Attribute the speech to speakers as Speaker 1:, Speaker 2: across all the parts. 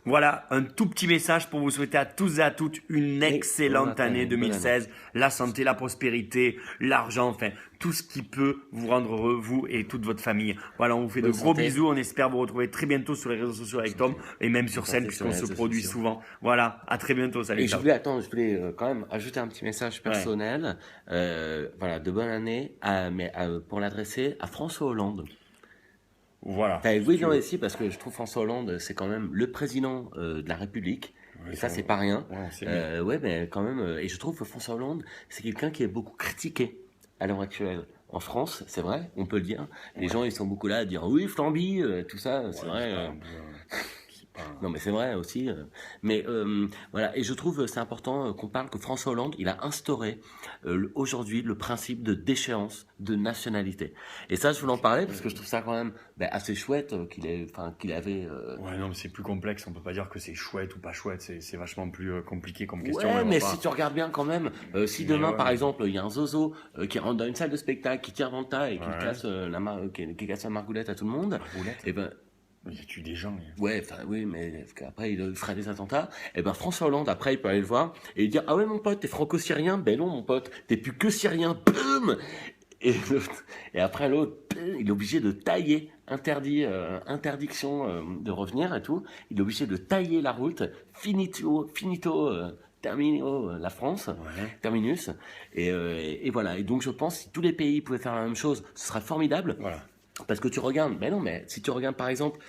Speaker 1: Voilà, un tout petit message pour vous souhaiter à tous et à toutes une excellente année 2016. La santé, la prospérité, l'argent, enfin, tout ce qui peut vous rendre heureux, vous et toute votre famille. Voilà, on vous fait de gros bisous. On espère vous retrouver très bientôt sur les réseaux sociaux avec Tom et même sur scène puisqu'on se produit souvent. Voilà, à très bientôt. Salut.
Speaker 2: Et je voulais quand même ajouter un petit message personnel. Voilà, de bonne année, pour l'adresser à François Hollande.
Speaker 1: Voilà.
Speaker 2: Oui, non, mais si, parce que je trouve François Hollande, c'est quand même le président de la République.
Speaker 1: Ouais,
Speaker 2: et ça, c'est pas rien.
Speaker 1: Ouais,
Speaker 2: mais quand même. Et je trouve que François Hollande, c'est quelqu'un qui est beaucoup critiqué à l'heure actuelle. En France, c'est vrai, on peut le dire. Les gens, ils sont beaucoup là à dire oui, Flamby, tout ça, c'est vrai. Non, mais c'est vrai aussi. Voilà, et je trouve c'est important qu'on parle que François Hollande, il a instauré aujourd'hui le principe de déchéance de nationalité. Et ça, je voulais en parler parce que je trouve ça quand même assez chouette qu'il avait.
Speaker 1: Ouais, non, mais c'est plus complexe. On peut pas dire que c'est chouette ou pas chouette. C'est vachement plus compliqué comme question.
Speaker 2: Ouais, mais si tu regardes bien quand même, si demain, par exemple, il y a un zozo qui rentre dans une salle de spectacle, qui tire dans le tas et qui casse qui casse la margoulette à tout le monde, et ben.
Speaker 1: Il tue des gens.
Speaker 2: Ouais, enfin oui, mais après il ferait des attentats. Et ben François Hollande, après, il peut aller le voir et lui dire ah ouais mon pote, t'es franco-syrien? Ben non mon pote, t'es plus que syrien. Boum. Et après l'autre, il est obligé de tailler, interdiction de revenir et tout. Il est obligé de tailler la route, finito, termino, la France, terminus. Et voilà. Et donc je pense que si tous les pays pouvaient faire la même chose, ce serait formidable.
Speaker 1: Voilà.
Speaker 2: Parce que tu regardes, ben non, mais si tu regardes par exemple,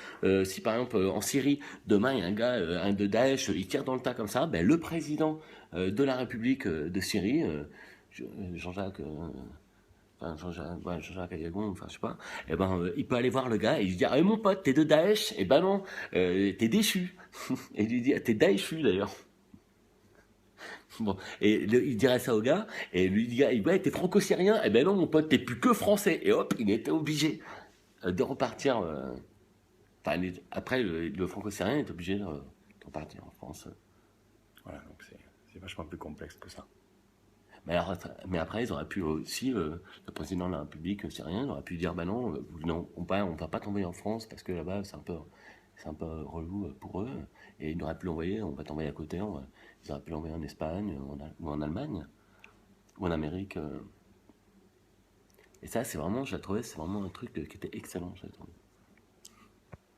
Speaker 2: si par exemple en Syrie, demain il y a un gars, un de Daesh, il tire dans le tas comme ça, ben le président de la République de Syrie, Jean-Jacques, Jean-Jacques Ayagon, enfin je sais pas, et il peut aller voir le gars et lui dire, ah mon pote, t'es de Daesh? Eh ben non, t'es déchu. Et il lui dit, t'es Daeshu d'ailleurs. Bon, et il dirait ça au gars, et lui dit, ouais, t'es franco-syrien? Eh ben non, mon pote, t'es plus que français. Et hop, il était obligé de repartir. Après, le franco-syrien est obligé de repartir en France.
Speaker 1: Voilà, donc c'est vachement plus complexe que ça.
Speaker 2: Mais après, ils auraient pu aussi, le président de la République syrien, il aurait pu dire, bah non, on va pas t'envoyer en France parce que là-bas, c'est un peu relou pour eux. Et ils auraient pu l'envoyer, on va t'envoyer à côté, ils auraient pu l'envoyer en Espagne ou en Allemagne ou en Amérique. Et ça, c'est vraiment, je l'ai trouvé, c'est vraiment un truc qui était excellent, je l'ai trouvé.